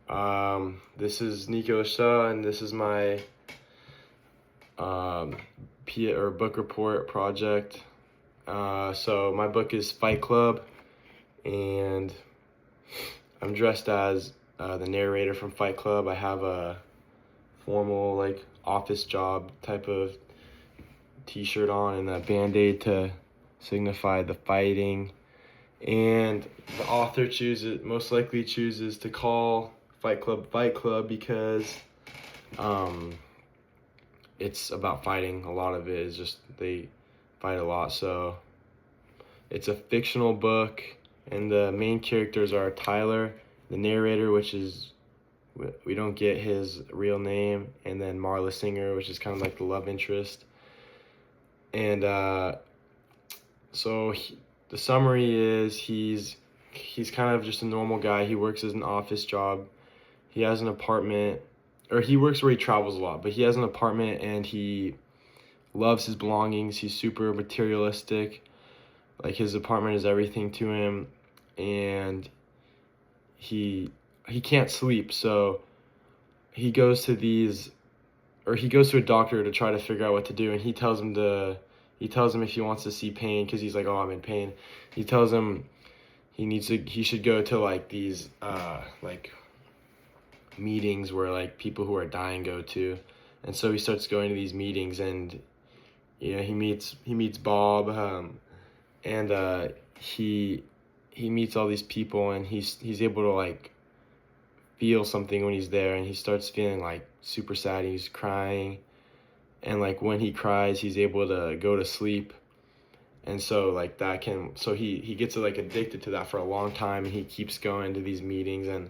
This is Nico Shaw, and this is my book report project. So my book is Fight Club, and I'm dressed as the narrator from Fight Club. I have a formal office job type of t-shirt on and a band-aid to signify the fighting. And the author most likely chooses to call Fight Club because it's about fighting. A lot of it is just they fight a lot. So it's a fictional book, and the main characters are Tyler, the narrator, which is, we don't get his real name, and then Marla Singer, which is kind of like the love interest. And the summary is he's kind of just a normal guy. He works as an office job. He has an apartment, or he works where he travels a lot, but he has an apartment and he loves his belongings. He's super materialistic. Like, his apartment is everything to him, and he can't sleep, so he goes to a doctor to try to figure out what to do, and he tells him if he wants to see pain, because he's like, oh, I'm in pain. He tells him he should go to these meetings where people who are dying go to. And so he starts going to these meetings, and he meets Bob, and he meets all these people, and he's able to feel something when he's there, and he starts feeling super sad. He's crying, and when he cries, he's able to go to sleep. And so he gets addicted to that for a long time, and he keeps going to these meetings, and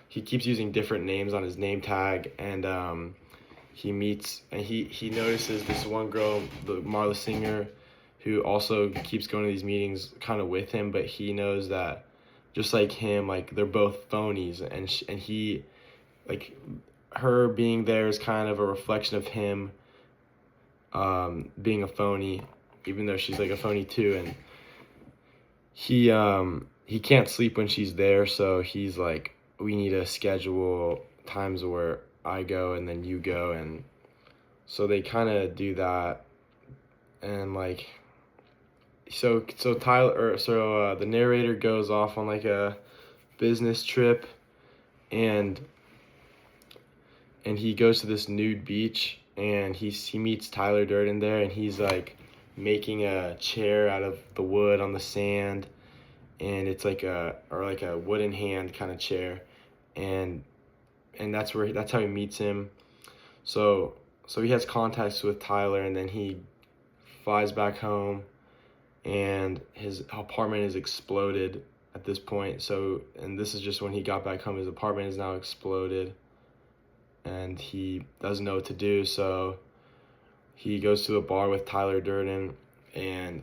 he keeps using different names on his name tag. And he notices this one girl, the Marla Singer, who also keeps going to these meetings kind of with him, but he knows that just like him, they're both phonies, and he, her being there is kind of a reflection of him being a phony, even though she's a phony too. And he can't sleep when she's there, so he's like, we need to schedule times where I go and then you go. And so they kind of do that. And the narrator goes off on a business trip, and he goes to this nude beach, and he meets Tyler Durden there, and he's making a chair out of the wood on the sand, and it's like a wooden hand kind of chair, and that's how he meets him. So he has contacts with Tyler, and then he flies back home, and his apartment is exploded at this point. And this is just when he got back home. His apartment is now exploded, and he doesn't know what to do. So he goes to a bar with Tyler Durden, and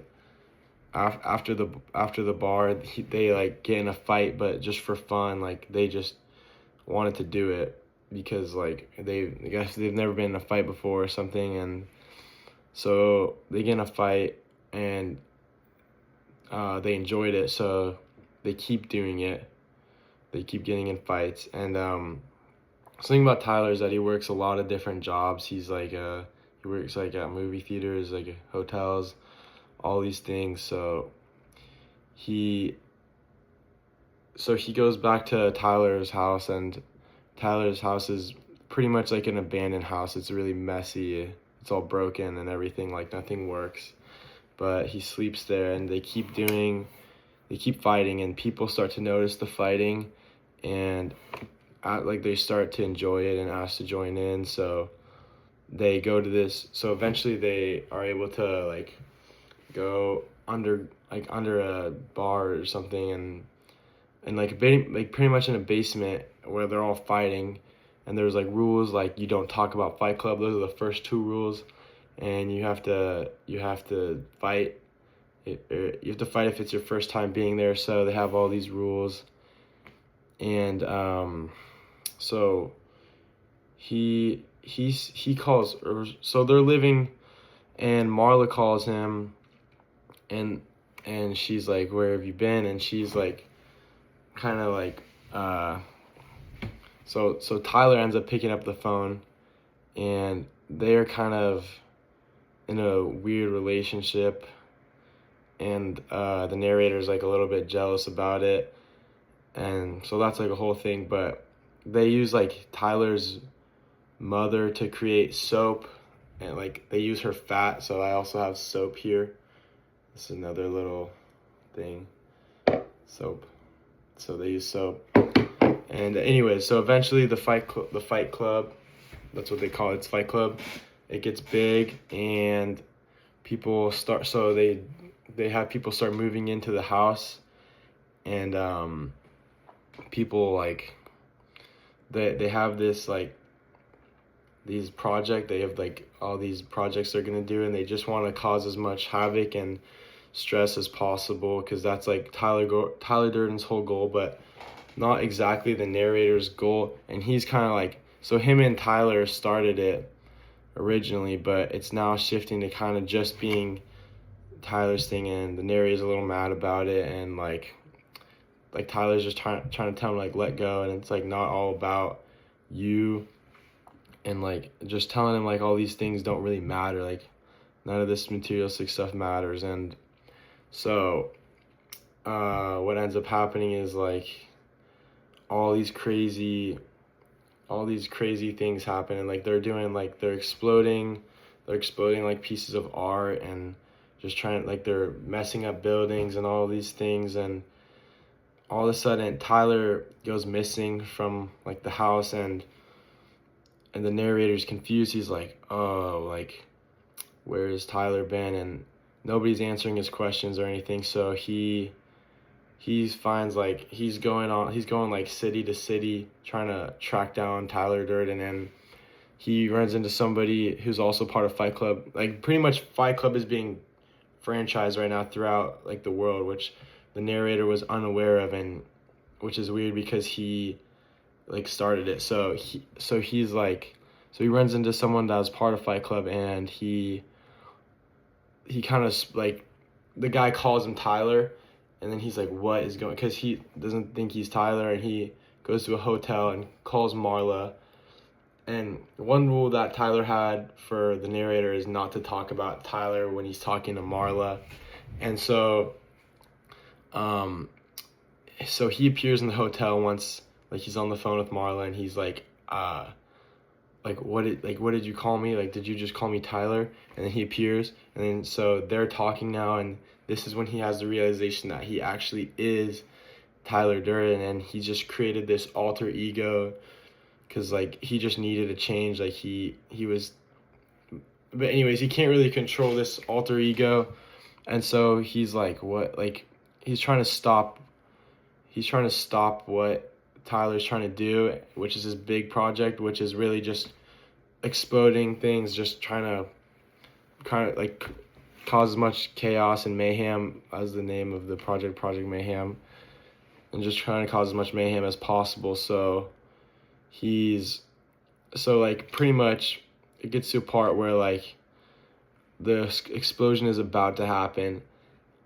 after the bar, they get in a fight, but just for fun. They just wanted to do it because I guess they've never been in a fight before or something, and so they get in a fight, and they enjoyed it, so they keep doing it. They keep getting in fights. And something about Tyler is that he works a lot of different jobs. He works at movie theaters, hotels, all these things. So he goes back to Tyler's house, and Tyler's house is pretty much like an abandoned house. It's really messy. It's all broken and everything. Nothing works. But he sleeps there, and they keep fighting, and people start to notice the fighting, and they start to enjoy it and ask to join in. So they go to this. So eventually they are able to go under a bar or something, and pretty much in a basement where they're all fighting. And there's rules you don't talk about Fight Club. Those are the first 2 rules, and you have to fight. You have to fight if it's your first time being there. So they have all these rules, and so he calls. So they're living, and Marla calls him, and she's like, "Where have you been?" And she's kind of so Tyler ends up picking up the phone, and they're kind of in a weird relationship, and the narrator's like a little bit jealous about it, and so that's like a whole thing. But they use like Tyler's mother to create soap, and like they use her fat. So I also have soap here. This is another little thing, soap. So they use soap. And anyway, so eventually the Fight Club, that's what they call it, it's Fight Club. It gets big, and people start. So they have people start moving into the house, and people like they have this like they have like all these projects they're gonna do, and they just want to cause as much havoc and stress as possible, because that's like Tyler Durden's whole goal, but not exactly the narrator's goal. And he's kind of like, so him and Tyler started it originally, but it's now shifting to kind of just being Tyler's thing, and the narrator's a little mad about it, and like Tyler's just trying to tell him like let go, and it's like not all about you, and like just telling him like all these things don't really matter, like none of this materialistic stuff matters. And so what ends up happening is like all these crazy things happen, and like they're exploding like pieces of art, and just trying, like they're messing up buildings and all these things. And all of a sudden Tyler goes missing from like the house, and the narrator's confused. He's like, oh, like where has Tyler been? And nobody's answering his questions or anything. So he finds like he's going like city to city trying to track down Tyler Durden, and he runs into somebody who's also part of Fight Club. Like pretty much Fight Club is being franchised right now throughout like the world, which the narrator was unaware of, and which is weird because he like started it. So he runs into someone that was part of Fight Club, and he kind of like, the guy calls him Tyler, and then he's like, what is going, because he doesn't think he's Tyler, and he goes to a hotel and calls Marla. And one rule that Tyler had for the narrator is not to talk about Tyler when he's talking to Marla. And so so he appears in the hotel once, like he's on the phone with Marla, and he's like what did you call me? Like, did you just call me Tyler? And then he appears, and then so they're talking now, and this is when he has the realization that he actually is Tyler Durden, and he just created this alter ego because like he just needed a change. Like he was, but anyways, he can't really control this alter ego, and so he's like, what? Like he's trying to stop what Tyler's trying to do, which is his big project, which is really just exploding things, just trying to kind of like cause as much chaos and mayhem as the name of the project, Project Mayhem, and just trying to cause as much mayhem as possible. So like pretty much it gets to a part where like the explosion is about to happen,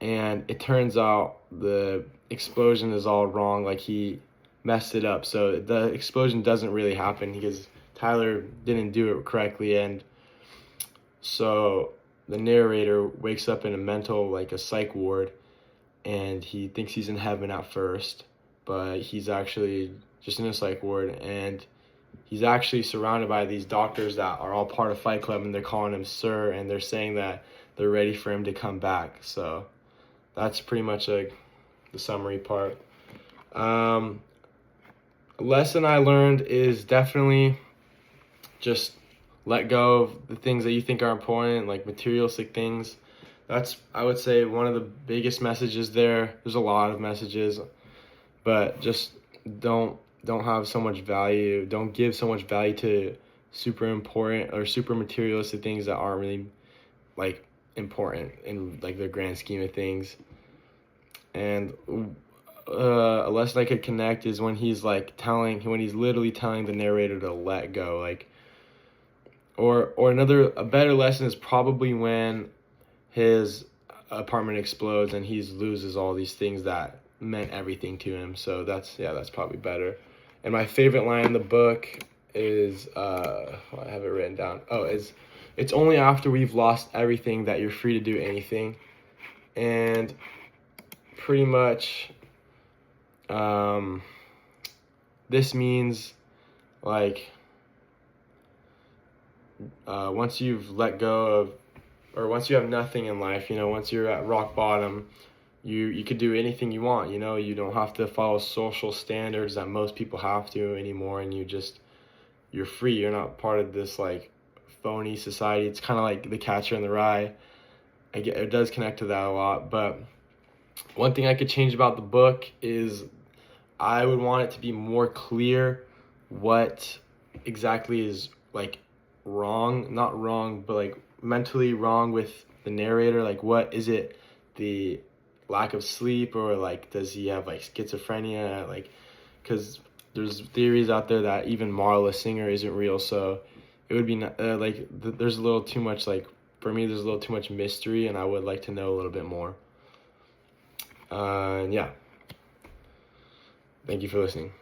and it turns out the explosion is all wrong. Like he messed it up, so the explosion doesn't really happen because Tyler didn't do it correctly. And so the narrator wakes up in a psych ward, and he thinks he's in heaven at first, but he's actually just in a psych ward, and he's actually surrounded by these doctors that are all part of Fight Club, and they're calling him sir, and they're saying that they're ready for him to come back. So that's pretty much like the summary part. A lesson I learned is definitely just let go of the things that you think are important, like materialistic things. That's, I would say, one of the biggest messages there. There's a lot of messages, but just don't have so much value. Don't give so much value to super important or super materialistic things that aren't really like important in like the grand scheme of things. And a lesson I could connect is when he's literally telling the narrator to let go, like, or a better lesson is probably when his apartment explodes and he loses all these things that meant everything to him. So that's probably better. And my favorite line in the book is I have it written down. It's only after we've lost everything that you're free to do anything. And pretty much this means like once you've let go of, or once you have nothing in life, once you're at rock bottom, you could do anything you want. You don't have to follow social standards that most people have to anymore, and you're free. You're not part of this like phony society. It's kind of like The Catcher in the Rye. It does connect to that a lot. But one thing I could change about the book is I would want it to be more clear what exactly is like wrong, not wrong, but like mentally wrong with the narrator. Like, what is it? The lack of sleep, or like does he have like schizophrenia? Like, because there's theories out there that even Marla Singer isn't real. So it would be there's a little too much, like, for me there's a little too much mystery, and I would like to know a little bit more. Yeah. Thank you for listening.